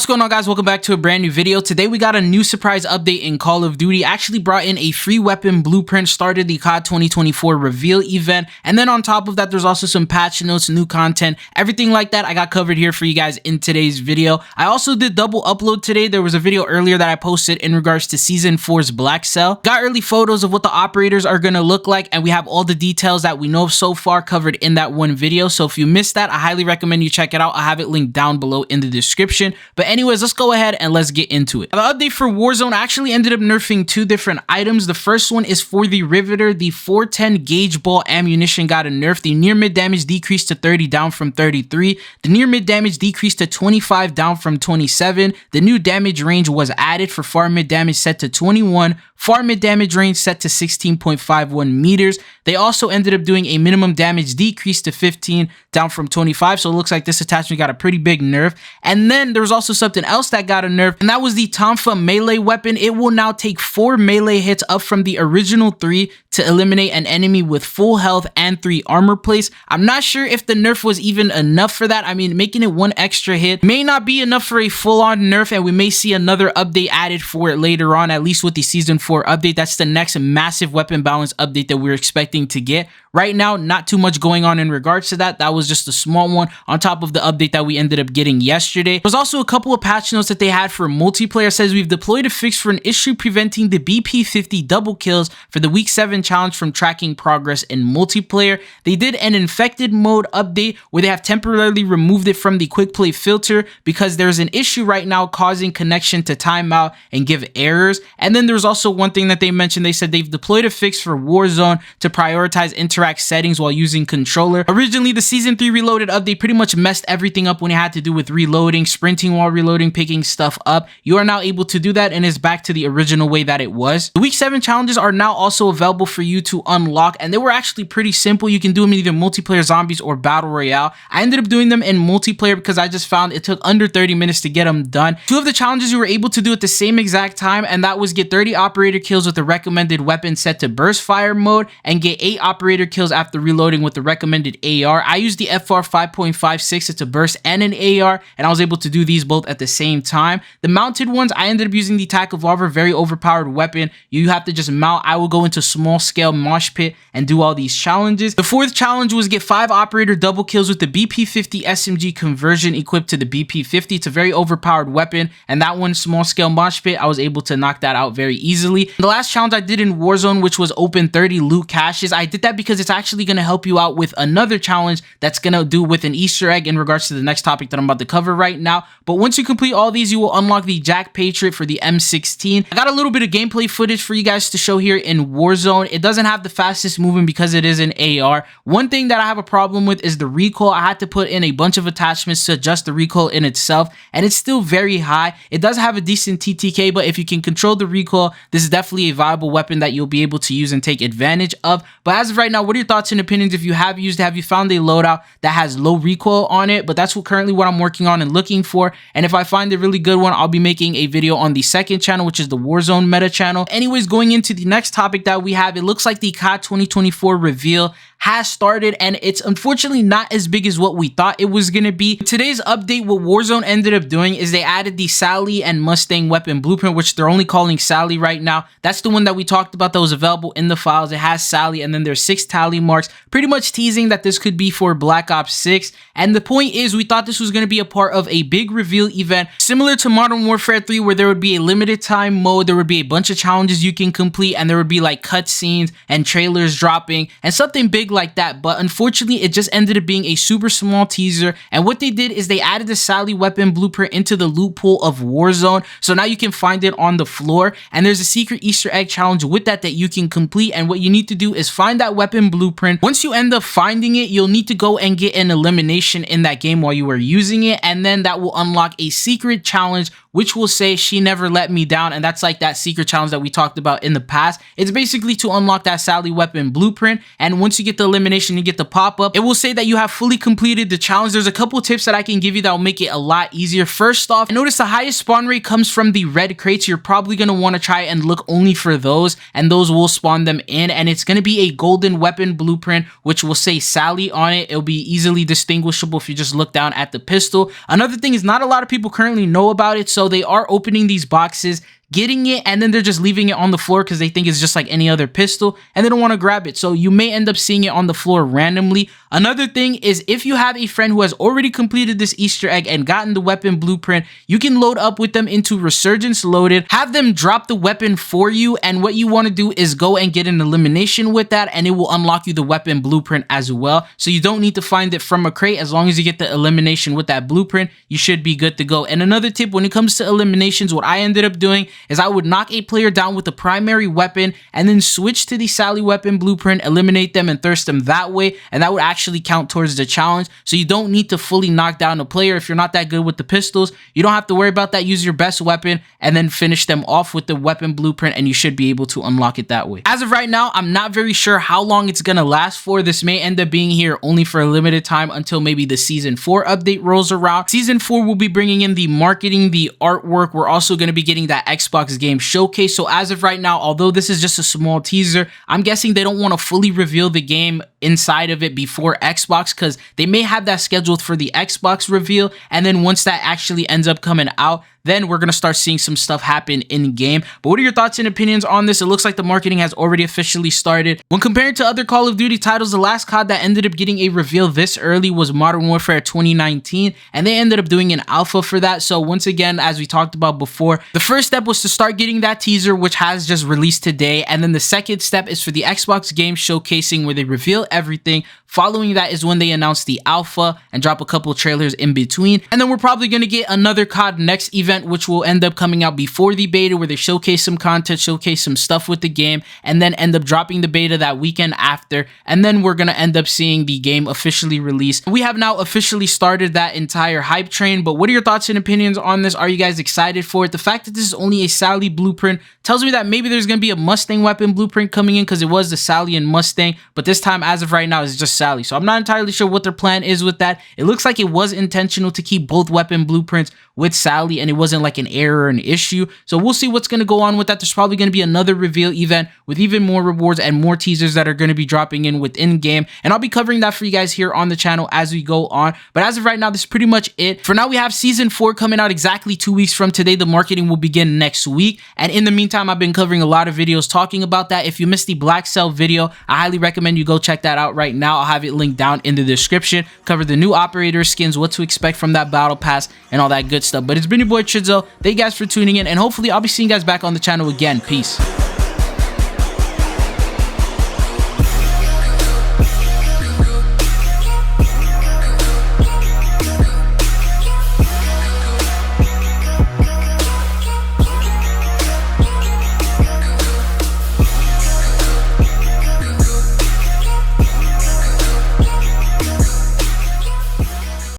What's going on, guys? Welcome back to a brand new video. Today we got a new surprise update in Call of Duty. Actually brought in a free weapon blueprint, started the COD 2024 reveal event, and then on top of that there's also some patch notes, new content, everything like that I got covered here for you guys in today's video. I also did double upload today. There was a video earlier that I posted in regards to Season 4's Black Cell. Got early photos of what the operators are going to look like, and we have all the details that we know of so far covered in that one video. So if you missed that, I highly recommend you check it out. I have it linked down below in the description. But anyways, let's go ahead and let's get into it. The update for Warzone actually ended up nerfing two different items. The first one is for the Riveter. The 410 gauge ball ammunition got a nerf. The near mid damage decreased to 30 down from 33. The near mid damage decreased to 25 down from 27. The new damage range was added for far mid damage set to 21. Far mid damage range set to 16.51 meters. They also ended up doing a minimum damage decrease to 15 down from 25. So it looks like this attachment got a pretty big nerf. And then there was also something else that got a nerf, and that was the Tonfa melee weapon. It will now take 4 melee hits up from the original 3 to eliminate an enemy with full health and 3 armor plates. I'm not sure if the nerf was even enough for that. I mean, making it 1 extra hit may not be enough for a full-on nerf, and we may see another update added for it later on, at least with the Season 4 update. That's the next massive weapon balance update that we're expecting to get. Right now, not too much going on in regards to that. That was just a small one on top of the update that we ended up getting yesterday. There's also a couple of patch notes that they had for multiplayer. It says we've deployed a fix for an issue preventing the BP50 double kills for the week 7 challenge from tracking progress in multiplayer. They did an infected mode update where they have temporarily removed it from the quick play filter because there's an issue right now causing connection to timeout and give errors. And then there's also one thing that they mentioned. They said they've deployed a fix for Warzone to prioritize interact settings while using controller. Originally, the Season 3 Reloaded update pretty much messed everything up when it had to do with reloading, sprinting while reloading, picking stuff up. You are now able to do that, and it's back to the original way that it was. The week 7 challenges are now also available for you to unlock, and they were actually pretty simple. You can do them in either multiplayer zombies or battle royale. I ended up doing them in multiplayer because I just found it took under 30 minutes to get them done. 2 of the challenges you were able to do at the same exact time, and that was get 30 operator kills with the recommended weapon set to burst fire mode and get 8 operator kills after reloading with the recommended AR. I used the FR 5.56. It's a burst and an AR, and I was able to do these both at the same time. The mounted ones, I ended up using the Attack Evolver, very overpowered weapon. You have to just mount. I will go into small scale mosh pit and do all these challenges. The 4th challenge was get 5 operator double kills with the BP50 SMG conversion equipped to the BP50. It's a very overpowered weapon, and that one, small scale mosh pit, I was able to knock that out very easily. The last challenge I did in Warzone, which was open 30 loot caches, I did that because it's actually going to help you out with another challenge that's going to do with an Easter egg in regards to the next topic that I'm about to cover right now. But once you complete all these, you will unlock the Jack Patriot for the M16. I got a little bit of gameplay footage for you guys to show here in Warzone. It doesn't have the fastest movement because it is an AR. One thing that I have a problem with is the recoil. I had to put in a bunch of attachments to adjust the recoil in itself, and it's still very high. It does have a decent TTK, but if you can control the recoil, this is definitely a viable weapon that you'll be able to use and take advantage of. But as of right now, what are your thoughts and opinions? If you have used it, have you found a loadout that has low recoil on it? But that's currently what I'm working on and looking for. And if I find a really good one, I'll be making a video on the second channel, which is the Warzone meta channel. Anyways, going into the next topic that we have, it looks like the COD 2024 reveal has started, and it's unfortunately not as big as what we thought it was going to be. Today's update, what Warzone ended up doing is they added the Sally and Mustang weapon blueprint, which they're only calling Sally right now. That's the one that we talked about that was available in the files. It has Sally, and then there's 6 tally marks, pretty much teasing that this could be for Black Ops 6. And the point is, we thought this was going to be a part of a big reveal event, similar to Modern Warfare 3, where there would be a limited time mode, there would be a bunch of challenges you can complete, and there would be like cutscenes and trailers dropping, and something big like that. But unfortunately, it just ended up being a super small teaser, and what they did is they added the Sally weapon blueprint into the loot pool of Warzone, so now you can find it on the floor, and there's a secret Easter egg challenge with that you can complete. And what you need to do is find that weapon blueprint. Once you end up finding it, you'll need to go and get an elimination in that game while you are using it, and then that will unlock a secret challenge which will say she never let me down, and that's like that secret challenge that we talked about in the past. It's basically to unlock that Sally weapon blueprint, and once you get the elimination, you get the pop-up. It will say that you have fully completed the challenge. There's a couple tips that I can give you that will make it a lot easier. First off, notice the highest spawn rate comes from the red crates. You're probably going to want to try and look only for those, and those will spawn them in, and it's going to be a golden weapon blueprint, which will say Sally on it. It'll be easily distinguishable if you just look down at the pistol. Another thing is, not a lot of people currently know about it, so they are opening these boxes, getting it, and then they're just leaving it on the floor because they think it's just like any other pistol and they don't want to grab it. So you may end up seeing it on the floor randomly. Another thing is, if you have a friend who has already completed this Easter egg and gotten the weapon blueprint, you can load up with them into Resurgence Loaded, have them drop the weapon for you, and what you want to do is go and get an elimination with that, and it will unlock you the weapon blueprint as well. So you don't need to find it from a crate. As long as you get the elimination with that blueprint, you should be good to go. And another tip when it comes to eliminations, what I ended up doing is I would knock a player down with the primary weapon and then switch to the Sally weapon blueprint, eliminate them and thirst them that way, and that would actually count towards the challenge. So you don't need to fully knock down a player. If you're not that good with the pistols, you don't have to worry about that. Use your best weapon and then finish them off with the weapon blueprint, and you should be able to unlock it that way. As of right now, I'm not very sure how long it's gonna last for. This may end up being here only for a limited time until maybe the Season 4 update rolls around. Season 4 will be bringing in the marketing, the artwork. We're also going to be getting that Xbox game showcase. So as of right now, although this is just a small teaser, I'm guessing they don't want to fully reveal the game inside of it before Xbox, because they may have that scheduled for the Xbox reveal, and then once that actually ends up coming out, then we're going to start seeing some stuff happen in game. But what are your thoughts and opinions on this? It looks like the marketing has already officially started. When compared to other Call of Duty titles, the last COD that ended up getting a reveal this early was Modern Warfare 2019, and they ended up doing an alpha for that. So once again, as we talked about before, the first step was to start getting that teaser, which has just released today, and then the second step is for the Xbox game showcasing, where they reveal everything. Following that is when they announce the alpha and drop a couple trailers in between, and then we're probably going to get another COD Next event, which will end up coming out before the beta, where they showcase some content, showcase some stuff with the game, and then end up dropping the beta that weekend after, and then we're going to end up seeing the game officially released. We have now officially started that entire hype train, but what are your thoughts and opinions on this? Are you guys excited for it? The fact that this is only a Sally blueprint tells me that maybe there's going to be a Mustang weapon blueprint coming in, because it was the Sally and Mustang, but this time, as of right now, it's just Sally. So I'm not entirely sure what their plan is with that. It looks like it was intentional to keep both weapon blueprints with Sally, and it wasn't like an error or an issue. So we'll see what's going to go on with that. There's probably going to be another reveal event with even more rewards and more teasers that are going to be dropping in within game, and I'll be covering that for you guys here on the channel as we go on. But as of right now, this is pretty much it. For now, we have Season 4 coming out exactly 2 weeks from today. The marketing will begin next week, and in the meantime, I've been covering a lot of videos talking about that. If you missed the Black Cell video, I highly recommend you go check that out right now. I'll have it linked down in the description. Cover the new operator skins, what to expect from that battle pass, and all that good stuff. But it's been your boy Chidzo. Thank you guys for tuning in, and hopefully I'll be seeing you guys back on the channel again. Peace.